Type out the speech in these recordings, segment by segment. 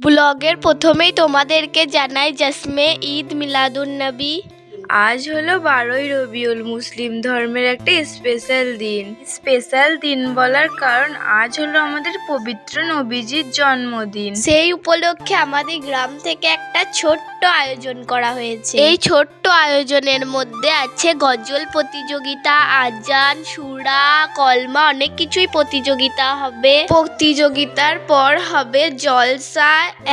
ব্লগের প্রথমেই তোমাদেরকে জানাই জশ্নে ঈদ মিলাদুন্নবী। আজ হলো 12ই রবিউল, মুসলিম ধর্মের একটা স্পেশাল দিন বলার কারণ আজ হলো আমাদের পবিত্র নবীজির জন্মদিন। সেই উপলক্ষে আমাদের গ্রাম থেকে একটা ছোট্ট আয়োজন করা হয়েছে। এই ছোট্ট আয়োজনের মধ্যে আছে গজল প্রতিযোগিতা, আজান, সূরা, কলমা, অনেক কিছুই প্রতিযোগিতা হবে। প্রতিযোগিতার পর হবে জলসা।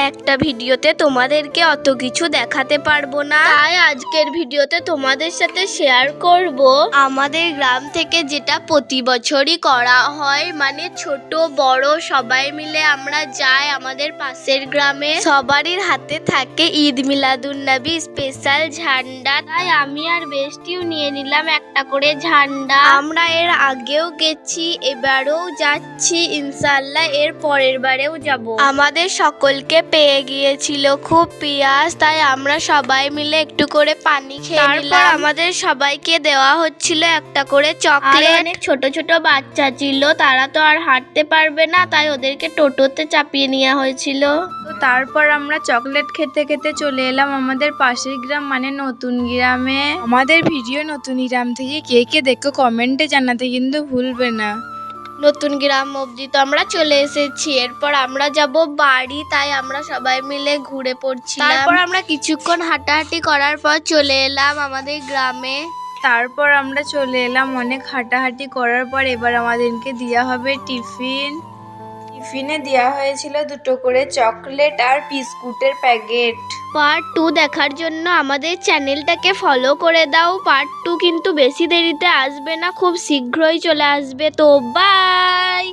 একটা ভিডিওতে তোমাদেরকে অত কিছু দেখাতে পারবো না, তাই আজকের ভিডিওতে তোমাদের সাথে শেয়ার করব আমাদের গ্রাম থেকে যেটা প্রতি বছরই করা হয়, মানে ছোট বড় সবাই মিলে আমরা যাই আমাদের পাশের গ্রামে। সবারই হাতে থাকে ঈদ মিলাদুন্নবী স্পেশাল ঝান্ডা, তাই আমি আর বেস্টিও নিয়ে নিলাম একটা করে ঝান্ডা। আমরা এর আগেও গেছি, এবারেও যাচ্ছি, ইনশাআল্লাহ এর পরের বারেও যাব। আমাদের সকলকে পেয়ে গিয়েছিল খুব পিয়াস, তাই আমরা সবাই মিলে একটু করে পানি খেয়ে নিলাম। আমাদের সবাইকে দেওয়া হচ্ছিল একটা করে চকলেট। অনেক ছোট ছোট বাচ্চা ছিল, তারা তো আর হাঁটতে পারবে না, তাই ওদেরকে টোটোতে চাপিয়ে নেওয়া হয়েছিল। তো তারপর আমরা চকলেট খেতে খেতে চলে এলাম আমাদের পাশের গ্রাম মানে নতুন গ্রামে। আমাদের ভিডিও নতুন গ্রাম থেকে কে কে দেখো কমেন্টে জানাতে কিন্তু ভুলবে না। নতুন গ্রাম অবধি তো আমরা চলে এসেছি, এরপর আমরা যাব বাড়ি, তাই আমরা সবাই মিলে ঘুরে পড়ছি। তারপর আমরা কিছুক্ষণ হাঁটাহাঁটি করার পর চলে এলাম আমাদের গ্রামে। তারপর আমরা চলে এলাম অনেক হাঁটাহাঁটি করার পর। এবার আমাদেরকে দেওয়া হবে টিফিনে দেওয়া হয়েছিল 2টো করে চকলেট আর বিস্কুটের প্যাকেট। পার্ট 2 দেখার জন্য আমাদের চ্যানেলটাকে ফলো করে দাও। পার্ট 2 কিন্তু বেশি দেরিতে আসবে না, খুব শীঘ্রই চলে আসবে। তো বাই।